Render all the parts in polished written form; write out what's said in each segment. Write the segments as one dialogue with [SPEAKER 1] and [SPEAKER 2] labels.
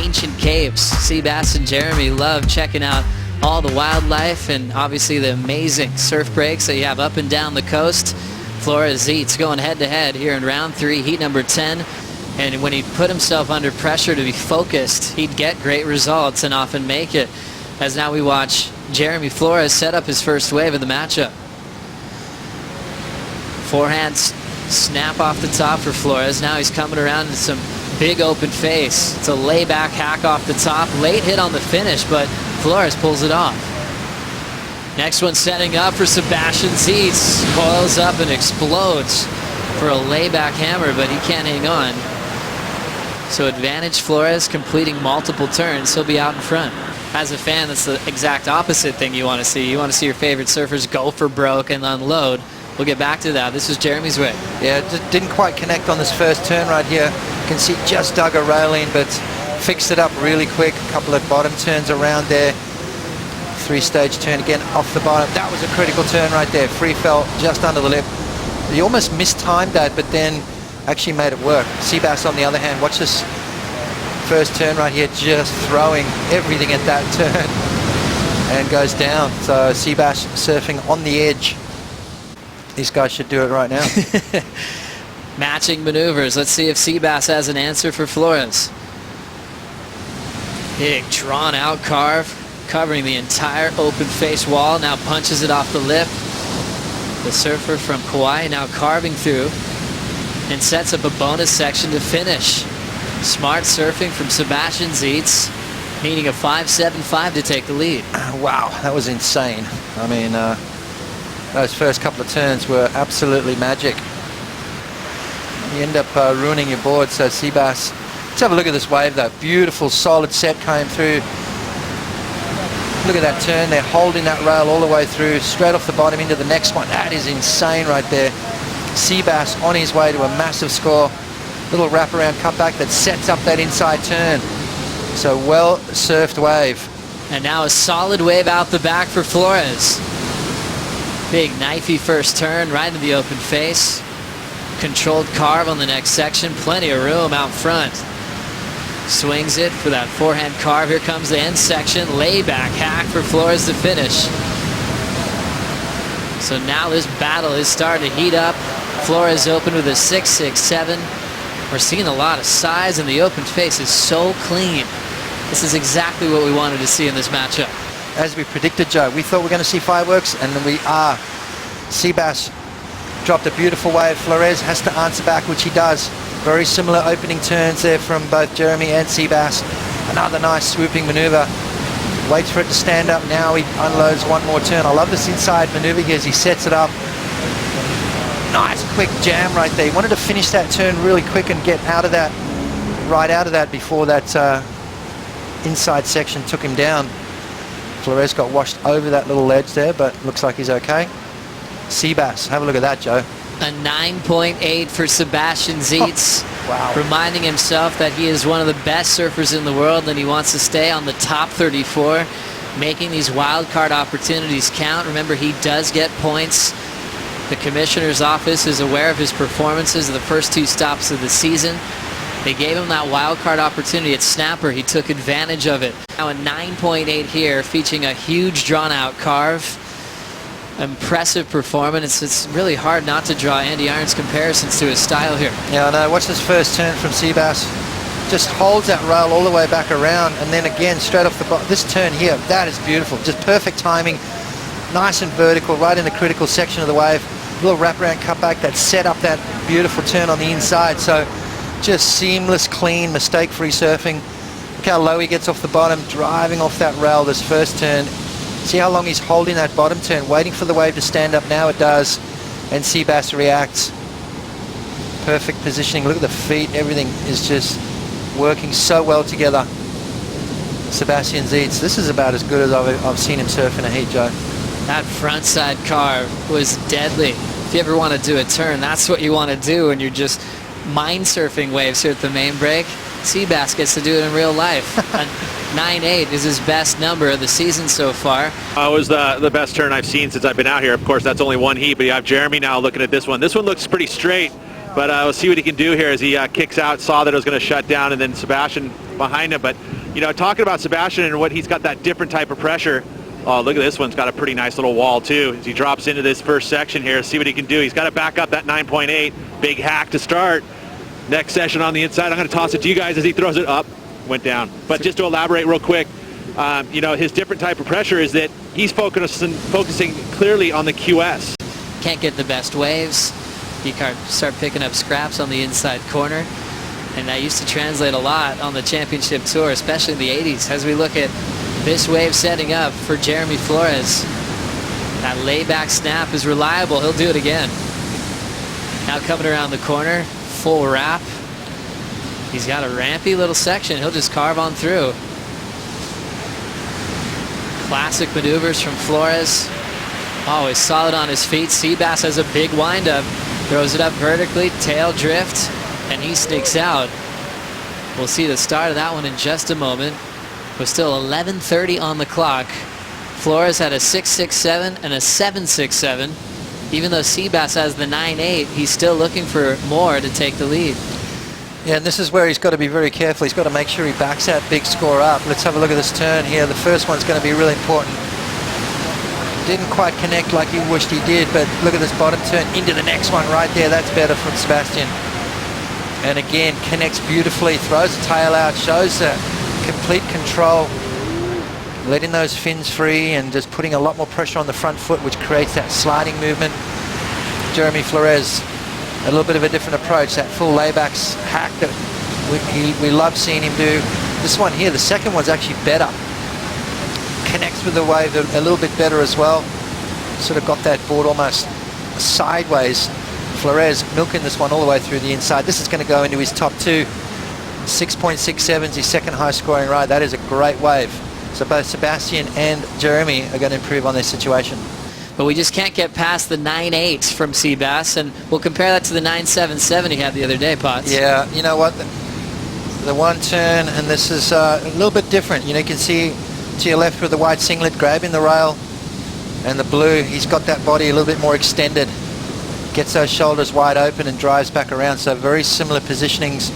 [SPEAKER 1] ancient caves. Sebastian and Jeremy love checking out all the wildlife and obviously the amazing surf breaks that you have up and down the coast. Flores, Zietz going head-to-head here in round 3, heat number 10. And when he put himself under pressure to be focused, he'd get great results and often make it. As now we watch Jeremy Flores set up his first wave of the matchup. Forehand snap off the top for Flores. Now he's coming around in some big open face. It's a layback hack off the top. Late hit on the finish, but Flores pulls it off. Next one setting up for Sebastian. Zietz coils up and explodes for a layback hammer, but he can't hang on. So advantage Flores, completing multiple turns. He'll be out in front. As a fan, that's the exact opposite thing you want to see. You want to see your favorite surfers go for broke and unload. We'll get back to that. This is Jeremy's way. Yeah, didn't quite connect on this first turn right here. You can see just dug a rail in, but fixed it up really quick. A couple of bottom turns around there. 3-stage turn again off the bottom. That was a critical turn right there. Free fell just under the lip. He almost mistimed that, but then actually made it work. Sebastian on the other hand, watch this first turn right here, just throwing everything at that turn and goes down. So Sebastian surfing on the edge. These guys should do it right now. Matching maneuvers. Let's see if Sebastian has an answer for Flores. Big drawn out carve, covering the entire open face wall. Now punches it off the lip. The surfer from Kauai now carving through and sets up a bonus section to finish. Smart surfing from Sebastian Zietz, needing a 5.75 to take the lead. Wow, that was insane. I mean, those first couple of turns were absolutely magic. You end up ruining your board. So Sebastian, let's have a look at this wave though. Beautiful solid set came through. Look at that turn. They're holding that rail all the way through, straight off the bottom into the next one. That is insane right there. Sebastian on his way to a massive score. Little wraparound cutback that sets up that inside turn. So well surfed wave. And now a solid wave out the back for Flores. Big knifey first turn right into the open face. Controlled carve on the next section. Plenty of room out front. Swings it for that forehand carve. Here comes the end section. Layback hack for Flores to finish. So now this battle is starting to heat up. Flores open with a 6.67. We're seeing a lot of size, and the open face is so clean. This is exactly what we wanted to see in this matchup. As we predicted, Joe, we thought we were going to see fireworks, and we are. Sebastian dropped a beautiful wave. Flores has to answer back, which he does. Very similar opening turns there from both Jeremy and Sebastian. Another nice swooping maneuver. Waits for it to stand up. Now he unloads one more turn. I love this inside maneuver here as he sets it up. Nice quick jam right there. He wanted to finish that turn really quick and get out of that, right out of that before that inside section took him down. Flores got washed over that little ledge there, but looks like he's okay. Sebastian, have a look at that, Joe. A 9.8 for Sebastian Zietz. Oh, wow. Reminding himself that he is one of the best surfers in the world and he wants to stay on the top 34, making these wild card opportunities count. Remember, he does get points. The commissioner's office is aware of his performances of the first 2 stops of the season. They gave him that wild card opportunity at Snapper. He took advantage of it. Now a 9.8 here, featuring a huge drawn out carve. Impressive performance. It's really hard not to draw Andy Irons comparisons to his style here. Yeah, I know. Watch this first turn from Sebastian. Just holds that rail all the way back around, and then again straight off the bottom. This turn here, that is beautiful. Just perfect timing. Nice and vertical, right in the critical section of the wave. Little wraparound cutback that set up that beautiful turn on the inside. So just seamless, clean, mistake-free surfing. Look how low he gets off the bottom, driving off that rail this first turn. See how long he's holding that bottom turn, waiting for the wave to stand up. Now it does, and Sebastian reacts. Perfect positioning. Look at the feet. Everything is just working so well together. Sebastian Zietz, this is about as good as I've seen him surf in a heat, Joe. That front side carve was deadly. If you ever want to do a turn, that's what you want to do when you're just mind surfing waves here at the main break. Sebastian gets to do it in real life. 9.8 is his best number of the season so far.
[SPEAKER 2] It was the best turn I've seen since I've been out here. Of course, that's only one heat, but you have Jeremy now looking at this one. This one looks pretty straight, but we'll see what he can do here as he kicks out. Saw that it was going to shut down, and then Sebastian behind him, but You know, talking about Sebastian and what he's got that different type of pressure. Oh, look at this one's got a pretty nice little wall too. As he drops into this first section here, see what he can do. He's got to back up that 9.8. Big hack to start. Next session on the inside. I'm going to toss it to you guys as he throws it up. Went down. But just to elaborate real quick, you know, his different type of pressure is that he's focusing clearly on the QS.
[SPEAKER 1] Can't get the best waves. You can start picking up scraps on the inside corner. And that used to translate a lot on the championship tour, especially in the 80s. As we look at this wave setting up for Jeremy Flores, that layback snap is reliable. He'll do it again. Now coming around the corner, full wrap. He's got a rampy little section. He'll just carve on through. Classic maneuvers from Flores. Always solid on his feet. Seabass has a big windup. Throws it up vertically, tail drift, and he sneaks out. We'll see the start of that one in just a moment. We're still 11:30 on the clock. Flores had a 6.67 and a 7.67. Even though Seabass has the 9.8, he's still looking for more to take the lead.
[SPEAKER 3] Yeah, and this is where he's got to be very careful. He's got to make sure he backs that big score up. Let's have a look at this turn here. The first one's going to be really important. Didn't quite connect like he wished he did, but look at this bottom turn into the next one right there. That's better from Sebastian. And again, connects beautifully, throws the tail out, shows complete control, letting those fins free and just putting a lot more pressure on the front foot, which creates that sliding movement. Jeremy Flores, a little bit of a different approach, that full laybacks hack that we love seeing him do. This one here, the second one's actually better. Connects with the wave a little bit better as well. Sort of got that board almost sideways. Flores milking this one all the way through the inside. This is going to go into his top two. 6.67 is his second high scoring ride. That is a great wave. So both Sebastian and Jeremy are going to improve on their situation.
[SPEAKER 1] But we just can't get past the 9.8 from Seabass, and we'll compare that to the 9.77 he had the other day, Potts.
[SPEAKER 3] Yeah, you know what? The one turn, and this is a little bit different. You know, you can see to your left with the white singlet grabbing the rail, and the blue, he's got that body a little bit more extended. Gets those shoulders wide open and drives back around. So very similar positionings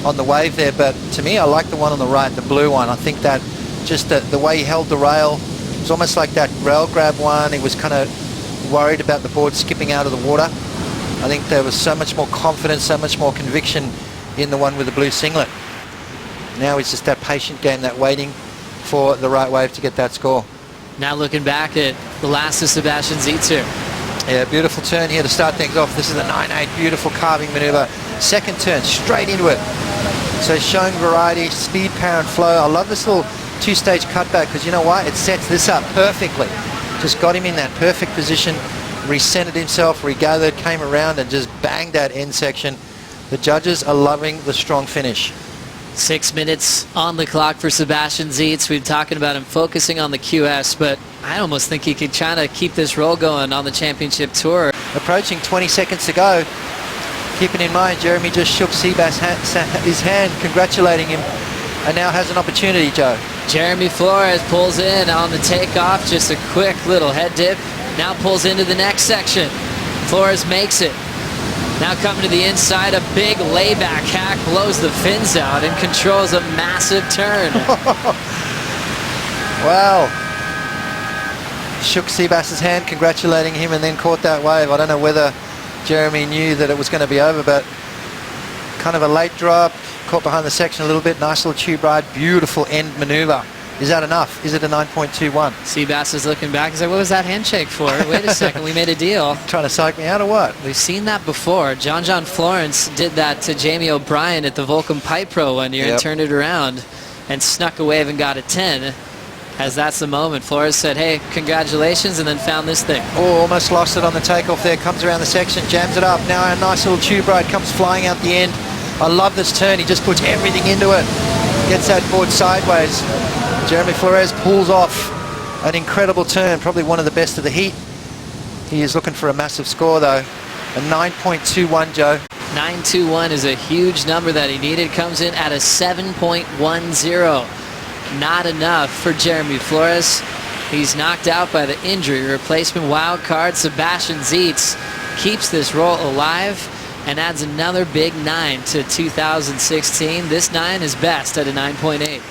[SPEAKER 3] on the wave there, but to me, I like the one on the right, the blue one. I think that just the way he held the rail, it was almost like that rail grab one. He was kind of worried about the board skipping out of the water. I think there was so much more confidence, so much more conviction in the one with the blue singlet. Now it's just that patient game, that waiting for the right wave to get that score.
[SPEAKER 1] Now looking back at the last of Sebastian Zietz here.
[SPEAKER 3] Yeah, beautiful turn here to start things off. This is the 9.8, beautiful carving maneuver. Second turn, straight into it. So showing variety, speed, power, and flow. I love this little two-stage cutback because you know what? It sets this up perfectly. Just got him in that perfect position, recentered himself, regathered, came around, and just banged that end section. The judges are loving the strong finish.
[SPEAKER 1] 6 minutes on the clock for Sebastian Zietz. We've been talking about him focusing on the QS, but I almost think he could try to keep this roll going on the championship tour.
[SPEAKER 3] Approaching 20 seconds to go. Keeping in mind, Jeremy just shook Seabass his hand, congratulating him, and now has an opportunity, Joe.
[SPEAKER 1] Jeremy Flores pulls in on the takeoff, just a quick little head dip. Now pulls into the next section. Flores makes it. Now coming to the inside, a big layback hack, blows the fins out and controls a massive turn.
[SPEAKER 3] Wow. Shook Seabass's hand, congratulating him, and then caught that wave. I don't know whether Jeremy knew that it was going to be over, but kind of a late drop, caught behind the section a little bit, nice little tube ride, beautiful end maneuver. Is that enough? Is it a 9.21?
[SPEAKER 1] Seabass is looking back. He's like, what was that handshake for? Wait a second, we made a deal.
[SPEAKER 3] Trying to psych me out or what?
[SPEAKER 1] We've seen that before. John Florence did that to Jamie O'Brien at the Vulcan Pipe Pro one year and turned it around and snuck a wave and got a 10. As that's the moment. Flores said, hey, congratulations, and then found this thing.
[SPEAKER 3] Oh, almost lost it on the takeoff there. Comes around the section, jams it up. Now a nice little tube ride comes flying out the end. I love this turn. He just puts everything into it. Gets that board sideways. Jeremy Flores pulls off an incredible turn, probably one of the best of the heat. He is looking for a massive score though. A 9.21, Joe.
[SPEAKER 1] 9.21 is a huge number that he needed. Comes in at a 7.10. Not enough for Jeremy Flores. He's knocked out by the injury. Replacement wild card Sebastian Zietz keeps this roll alive and adds another big 9 to 2016. This 9 is best at a 9.8.